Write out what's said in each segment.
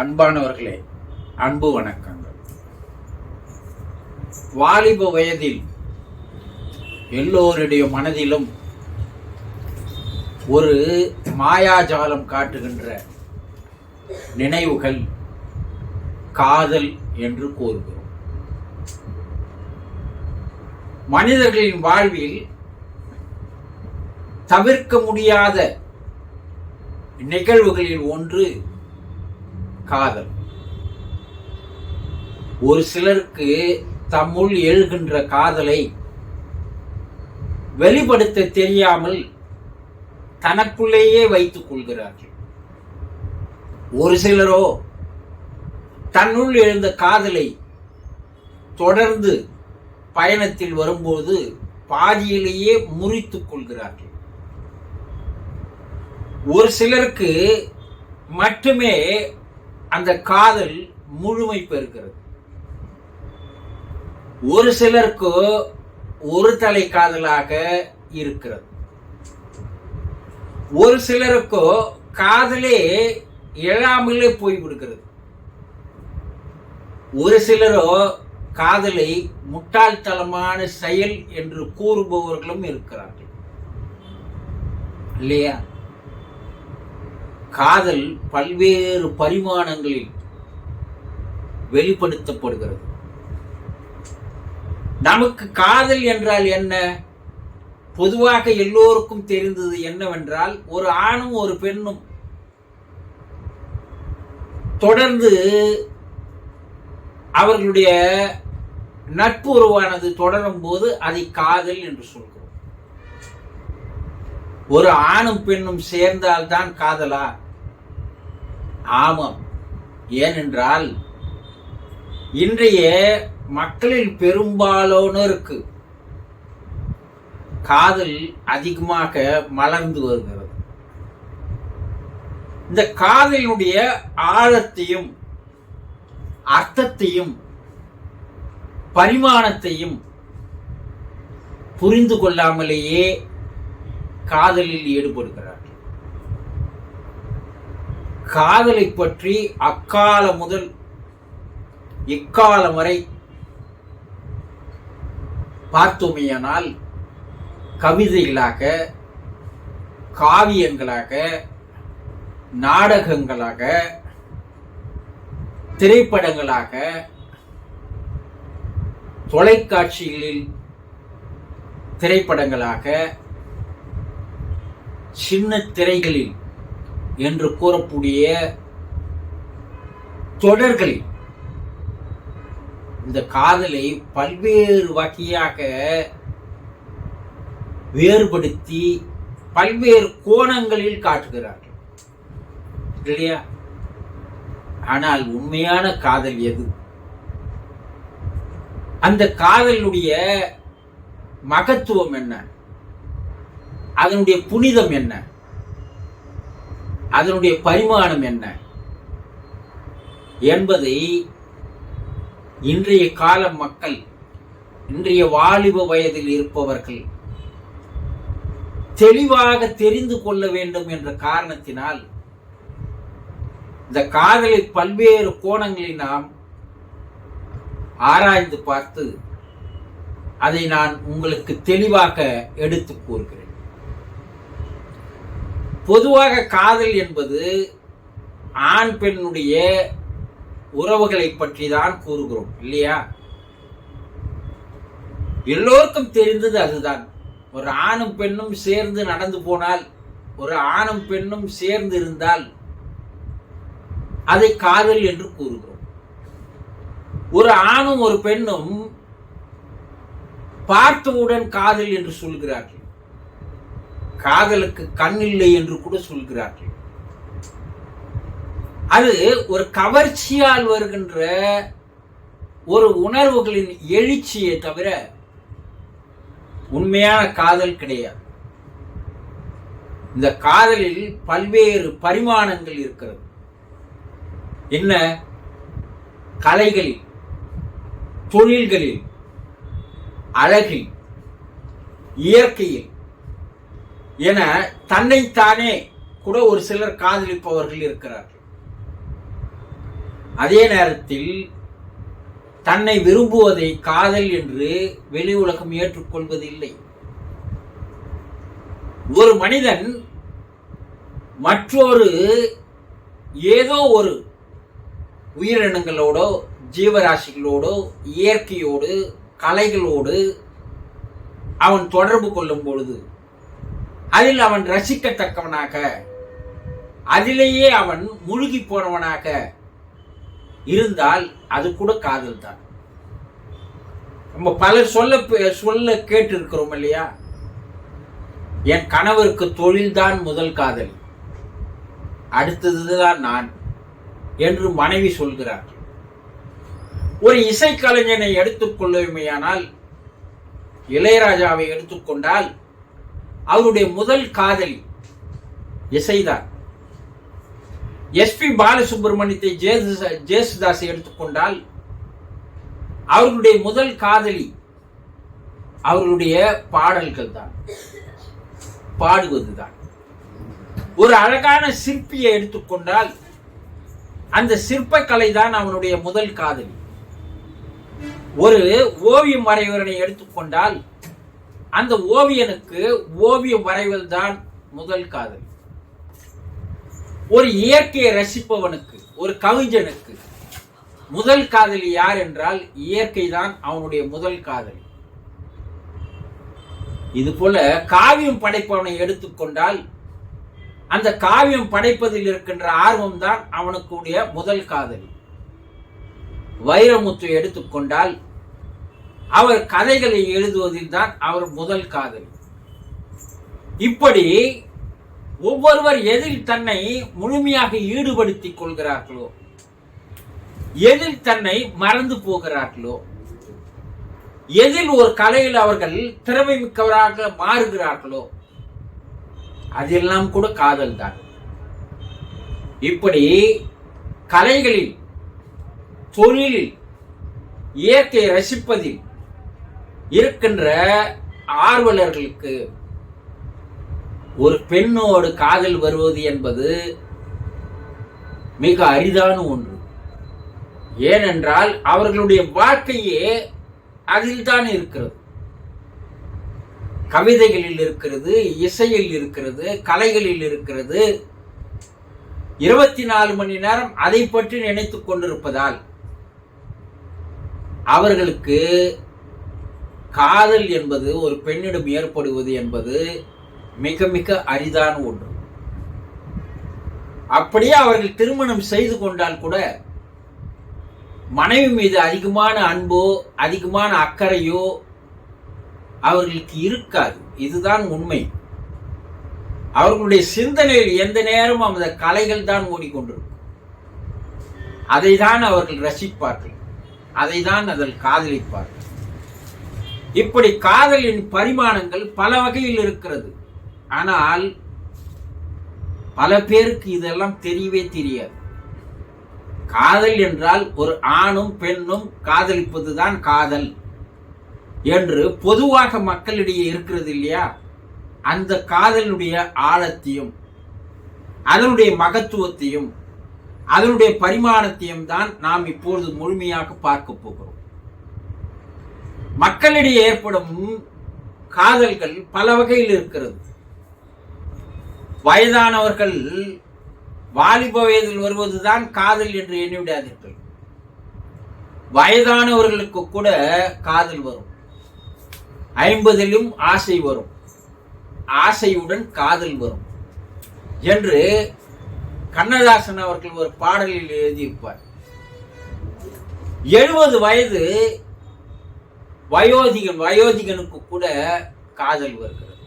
அன்பானவர்களே, அன்பு வணக்கங்கள். வாலிப வயதில் எல்லோருடைய மனதிலும் ஒரு மாயாஜாலம் காட்டுகின்ற நினைவுகள் காதல் என்று கூறுகிறோம். மனிதர்களின் வாழ்வில் தவிர்க்க முடியாத நிகழ்வுகளில் ஒன்று காதல். ஒரு சிலருக்கு தம்முள் எழுகின்ற காதலை வெளிப்படுத்த தெரியாமல் தனக்குள்ளேயே வைத்துக் கொள்கிறார்கள். ஒரு சிலரோ தன்னுள் எழுந்த காதலை தொடர்ந்து பயணத்தில் வரும்போது பாதியிலேயே முறித்துக் கொள்கிறார்கள். ஒரு சிலருக்கு மட்டுமே அந்த காதல் முழுமை பெறுகிறது. ஒரு சிலருக்கு ஒரு தலை காதலாக இருக்கிறது. ஒரு சிலருக்கோ காதலே எழாமலே போய்விடுகிறது. ஒரு சிலரோ காதலை முட்டாள்தனமான செயல் என்று கூறுபவர்களும் இருக்கிறார்கள், இல்லையா? காதல் பல்வேறு பரிமாணங்களில் வெளிப்படுத்தப்படுகிறது. நமக்கு காதல் என்றால் என்ன? பொதுவாக எல்லோருக்கும் தெரிந்தது என்னவென்றால், ஒரு ஆணும் ஒரு பெண்ணும் தொடர்ந்து அவர்களுடைய நட்பு உறவானது தொடரும் போது அதை காதல் என்று சொல்கிறோம். ஒரு ஆணும் பெண்ணும் சேர்ந்தால்தான் காதலா? ஆமாம். ஏனென்றால் இன்றைய மக்களில் பெரும்பாலானோருக்கு காதல் அதிகமாக மலர்ந்து வருகிறது. இந்த காதலினுடைய ஆழத்தையும் அர்த்தத்தையும் பரிமாணத்தையும் புரிந்து கொள்ளாமலேயே காதலில் ஈடுபடுகிறார்கள். காதலை பற்றி அக்காலம் முதல் இக்காலம் வரை பார்த்தோமேயானால் கவிதைகளாக, காவியங்களாக, நாடகங்களாக, திரைப்படங்களாக, தொலைக்காட்சிகளில் திரைப்படங்களாக, சின்ன திரைகளில் என்று கூறக்கூடிய தொடர்களில் இந்த காதலை பல்வேறு வகையாக வேறுபடுத்தி பல்வேறு கோணங்களில் காட்டுகிறார்கள், இல்லையா? ஆனால் உண்மையான காதல் எது? அந்த காதலுடைய மகத்துவம் என்ன? அதனுடைய புனிதம் என்ன? அதனுடைய பரிமாணம் என்ன என்பதை இன்றைய கால மக்கள், இன்றைய வாலிப வயதில் இருப்பவர்கள் தெளிவாக தெரிந்து கொள்ள வேண்டும் என்ற காரணத்தினால் இந்த காதலை பல்வேறு கோணங்களில் நாம் ஆராய்ந்து பார்த்து அதை நான் உங்களுக்கு தெளிவாக எடுத்து கூறுகிறேன். பொதுவாக காதல் என்பது ஆண் பெண்ணுடைய உறவுகளை பற்றி தான் கூறுகிறோம், இல்லையா? எல்லோருக்கும் தெரிந்தது அதுதான். ஒரு ஆணும் பெண்ணும் சேர்ந்து நடந்து போனால், ஒரு ஆணும் பெண்ணும் சேர்ந்து இருந்தால் அதை காதல் என்று கூறுகிறோம். ஒரு ஆணும் ஒரு பெண்ணும் பார்த்தவுடன் காதல் என்று சொல்கிறார்கள். காதலுக்கு கண் இல்லை என்று கூட சொல்கிறார்கள். அது ஒரு கவர்ச்சியால் வருகின்ற ஒரு உணர்வுகளின் எழுச்சியை தவிர உண்மையான காதல் கிடையாது. இந்த காதலில் பல்வேறு பரிமாணங்கள் இருக்கிறது. என்ன? கலைகளில், தொழில்களில், அழகில், இயற்கையில் என தன்னைத்தானே கூட ஒரு சிலர் காதலிப்பவர்கள் இருக்கிறார்கள். அதே நேரத்தில் தன்னை விரும்புவதை காதல் என்று வெளி உலகம் ஏற்றுக்கொள்வதில்லை. ஒரு மனிதன் மற்றொரு ஏதோ ஒரு உயிரினங்களோடோ ஜீவராசிகளோடோ இயற்கையோடு கலைகளோடு அவன் தொடர்பு கொள்ளும் பொழுது அதில் அவன் ரசிக்கத்தக்கவனாக, அதிலேயே அவன் மூழ்கி போனவனாக இருந்தால் அது கூட காதல் தான். நம்ம பலர் சொல்ல கேட்டு இருக்கிறோம் இல்லையா, என் கணவருக்கு தொழில்தான் முதல் காதல், அடுத்ததுதான் நான் என்று மனைவி சொல்கிறார். ஒரு இசைக்கலைஞனை எடுத்துக்கொள்ளுமையானால், இளையராஜாவை எடுத்துக்கொண்டால் அவருடைய முதல் காதலி இசைதான். எஸ்பி பாலசுப்ரமணியத்தை ஜேசுதாஸை எடுத்துக்கொண்டால் அவர்களுடைய முதல் காதலி அவர்களுடைய பாடல்கள் தான், பாடுவதுதான். ஒரு அழகான சிற்பியை எடுத்துக்கொண்டால் அந்த சிற்பக்கலை தான் அவனுடைய முதல் காதலி. ஒரு ஓவியம் வரைவரனை எடுத்துக்கொண்டால் அந்த ஓவியனுக்கு ஓவியம் வரைவது தான் முதல் காதலி. ஒரு இயற்கையை ரசிப்பவனுக்கு, ஒரு கவிஞனுக்கு முதல் காதலி யார் என்றால் இயற்கை தான் அவனுடைய முதல் காதலி. இது போல காவியம் படைப்பவனை எடுத்துக்கொண்டால் அந்த காவியம் படைப்பதில் இருக்கின்ற ஆர்வம் தான் அவனுக்குடைய முதல் காதலி. வைரமுத்து எடுத்துக்கொண்டால் அவர் கதைகளை எழுதுவதில் தான் அவர் முதல் காதலி. இப்படி ஒவ்வொருவர் எதில் தன்னை முழுமையாக ஈடுபடுத்திக் கொள்கிறார்களோ, எதில் தன்னை மறந்து போகிறார்களோ, எதில் ஒரு கலையில் அவர்கள் திறமை மிக்கவராக மாறுகிறார்களோ அதெல்லாம் கூட காதல் தான். இப்படி கலைகளில், தொழிலில், இயற்கையை ரசிப்பதில் இருக்கின்ற ஆர்வலர்களுக்கு ஒரு பெண்ணோடு காதல் வருவது என்பது மிக அரிதான ஒன்று. ஏனென்றால் அவர்களுடைய வாழ்க்கையே அதில் தான் இருக்கிறது. கவிதைகளில் இருக்கிறது, இசையில் இருக்கிறது, கலைகளில் இருக்கிறது. 24 மணி நேரம் அதை பற்றி நினைத்துக் கொண்டிருப்பதால் அவர்களுக்கு காதல் என்பது, ஒரு பெண்ணிடம் ஏற்படுவது என்பது மிக மிக அரிதான ஒன்று. அப்படியே அவர்கள் திருமணம் செய்து கொண்டால் கூட மனைவி மீது அதிகமான அன்போ அதிகமான அக்கறையோ அவர்களுக்கு இருக்காது. இதுதான் உண்மை. அவர்களுடைய சிந்தனையில் எந்த நேரமும் அந்த கலைகள் தான் ஓடிக்கொண்டிருக்கும். அதை தான் அவர்கள் ரசிப்பார்கள், அதை தான் அதில் காதலிப்பார்கள். இப்படி காதலின் பரிமாணங்கள் பல வகையில் இருக்கிறது. ஆனால் பல பேருக்கு இதெல்லாம் தெரியவே தெரியாது. காதல் என்றால் ஒரு ஆணும் பெண்ணும் காதலிப்பதுதான் காதல் என்று பொதுவாக மக்களிடையே இருக்கிறது இல்லையா? அந்த காதலுடைய ஆழத்தையும் அதனுடைய மகத்துவத்தையும் அதனுடைய பரிமாணத்தையும் தான் நாம் இப்பொழுது முழுமையாக பார்க்க போகிறோம். மக்களிடையே ஏற்படும் காதல்கள் பல வகையில் இருக்கிறது. வயதானவர்கள் வாலிப வயதில் வருவதுதான் காதல் என்று எண்ணிவிடாதீர்கள். வயதானவர்களுக்கு கூட காதல் வரும். 50லும் ஆசை வரும், ஆசையுடன் காதல் வரும் என்று கண்ணதாசன் அவர்கள் ஒரு பாடலில் எழுதியிருப்பார். 70 வயது வயோதிகனுக்கு கூட காதல் வருகிறது.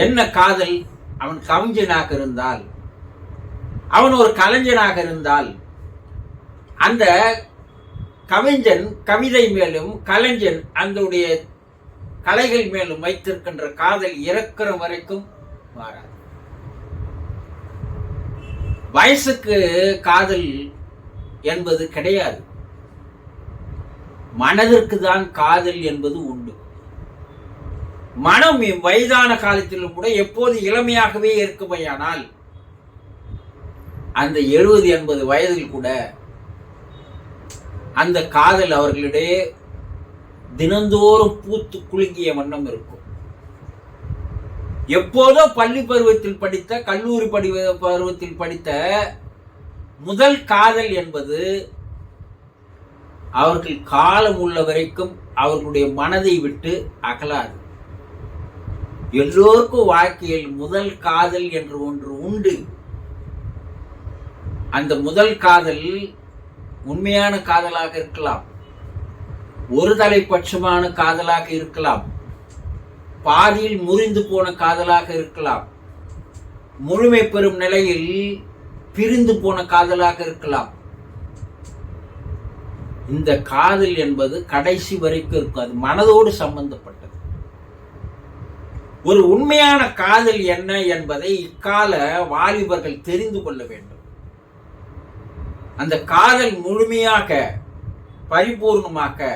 என்ன காதல்? அவன் கவிஞனாக இருந்தால், அவன் ஒரு கலைஞனாக இருந்தால், அந்த கவிஞன் கவிதை மேலும் கலைஞன் அந்த கலைகள் மேலும் வைத்திருக்கின்ற காதல் இறக்கிற வரைக்கும் மாறாது. வயசுக்கு காதல் என்பது கிடையாது. மனதிற்கு தான் காதல் என்பது உண்டு. மனம் வயதான காலத்திலும் கூட எப்போது இளமையாகவே இருக்குமையானால் அந்த 70-80 வயதில் கூட அந்த காதல் அவர்களிடையே தினந்தோறும் பூத்து குலுங்கிய வண்ணம் இருக்கும். எப்போதோ பள்ளி பருவத்தில் படித்த, கல்லூரி பருவத்தில் படித்த முதல் காதல் என்பது அவர்கள் காலம் உள்ள வரைக்கும் அவர்களுடைய மனதை விட்டு அகலாது. எல்லோருக்கும் வாழ்க்கையில் முதல் காதல் என்று ஒன்று உண்டு. அந்த முதல் காதல் உண்மையான காதலாக இருக்கலாம், ஒரு தலைப்பட்சமான காதலாக இருக்கலாம், பாதியில் முறிந்து போன காதலாக இருக்கலாம், முழுமை பெறும் நிலையில் பிரிந்து போன காதலாக இருக்கலாம். இந்த காதல் என்பது கடைசி வரைக்கும் இருக்கும். அது மனதோடு சம்பந்தப்பட்டது. ஒரு உண்மையான காதல் என்ன என்பதை இக்கால வாலிபர்கள் தெரிந்து கொள்ள வேண்டும். அந்த காதல் முழுமையாக, பரிபூர்ணமாக,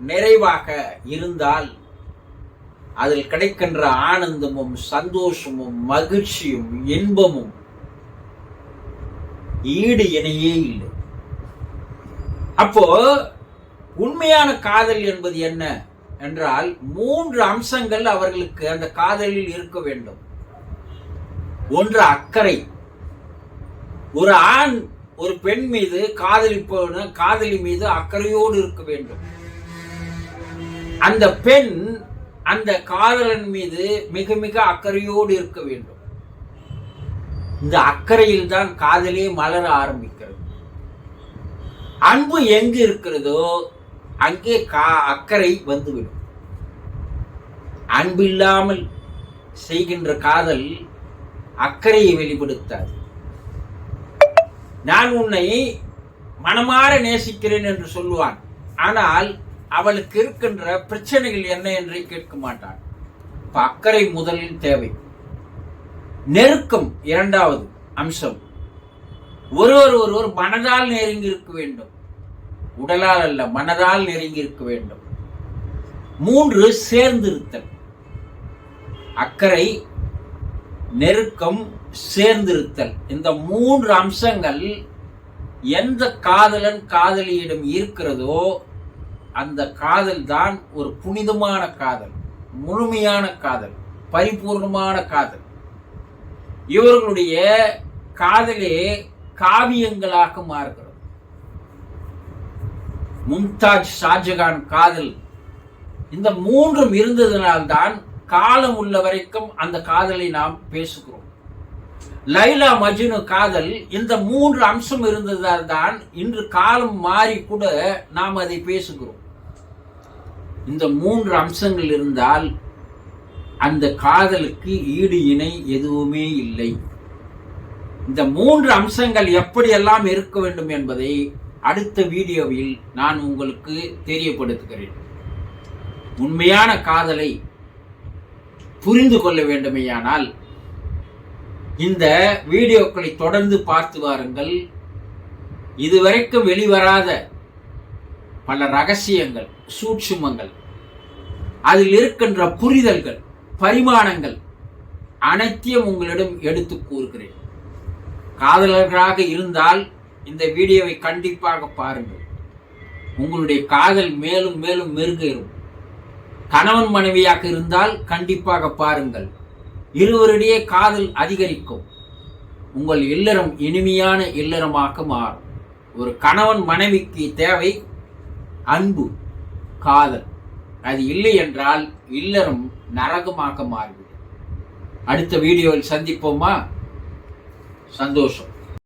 நிறைவாக இருந்தால் அதில் கிடைக்கின்ற ஆனந்தமும் சந்தோஷமும் மகிழ்ச்சியும் இன்பமும் ஈடு இணையே இல்லை. அப்போ உண்மையான காதல் என்பது என்ன என்றால் 3 அம்சங்கள் அவர்களுக்கு அந்த காதலில் இருக்க வேண்டும். ஒன்று அக்கறை. ஒரு ஆண் ஒரு பெண் மீது காதலி மீது அக்கறையோடு இருக்க வேண்டும். அந்த பெண் அந்த காதலன் மீது மிக மிக அக்கறையோடு இருக்க வேண்டும். இந்த அக்கறையில் தான் காதலே மலர ஆரம்பிக்கிறது. அன்பு எங்கு இருக்கிறதோ அங்கே அக்கறை வந்துவிடும். அன்பு இல்லாமல் செய்கின்ற காதல் அக்கறையை வெளிப்படுத்தாது. நான் உன்னை மனமாற நேசிக்கிறேன் என்று சொல்லுவான், ஆனால் அவளுக்கு இருக்கின்ற பிரச்சனைகள் என்ன என்று கேட்க மாட்டான். அக்கறை முதலில் தேவை. நெருக்கம் இரண்டாவது அம்சம். ஒருவர் மனதால் நெருங்கி இருக்க வேண்டும், உடலால் அல்ல, மனதால் நெருங்கி இருக்க வேண்டும். 3 சேர்ந்திருத்தல். அக்கறை, நெருக்கம், சேர்ந்திருத்தல். இந்த 3 அம்சங்கள் எந்த காதலன் காதலியிடம் இருக்கிறதோ அந்த காதல் தான் ஒரு புனிதமான காதல், முழுமையான காதல், பரிபூர்ணமான காதல். இவர்களுடைய காதலே காவியங்களாக மாறுகிறது. மும்தாஜ், ஷாஜகான் காதல், இந்த 3 இருந்ததனால்தான் காலம் உள்ள வரைக்கும் அந்த காதலை நாம் பேசுகிறோம். லைலா மஜ்னு காதல் இந்த 3 அம்சம் இருந்ததால் தான் இன்று காலம் மாறி கூட நாம் அதை பேசுகிறோம். இந்த 3 அம்சங்கள் இருந்தால் அந்த காதலுக்கு ஈடு இணை எதுவுமே இல்லை. இந்த 3 அம்சங்கள் எப்படியெல்லாம் இருக்க வேண்டும் என்பதை அடுத்த வீடியோவில் நான் உங்களுக்கு தெரியப்படுத்துகிறேன். உண்மையான காதலை புரிந்து கொள்ள வேண்டுமேயானால் இந்த வீடியோக்களை தொடர்ந்து பார்த்து வாருங்கள். இதுவரைக்கும் வெளிவராத பல ரகசியங்கள், சூட்சுமங்கள், அதில் இருக்கின்ற புரிதல்கள், பரிமாணங்கள் அனைத்தையும் உங்களிடம் எடுத்து கூறுகிறேன். காதலர்களாக இருந்தால் இந்த வீடியோவை கண்டிப்பாக பாருங்கள். உங்களுடைய காதல் மேலும் மேலும் மெருகேறும். கணவன் மனைவியாக இருந்தால் கண்டிப்பாக பாருங்கள். இருவரிடையே காதல் அதிகரிக்கும். உங்கள் இல்லறம் இனிமையான இல்லறமாக மாறும். ஒரு கணவன் மனைவிக்கு தேவை அன்பு, காதல். அது இல்லை என்றால் இல்லறம் நரகமாக மாறிவிடும். அடுத்த வீடியோவில் சந்திப்போமா? சந்தோஷம்.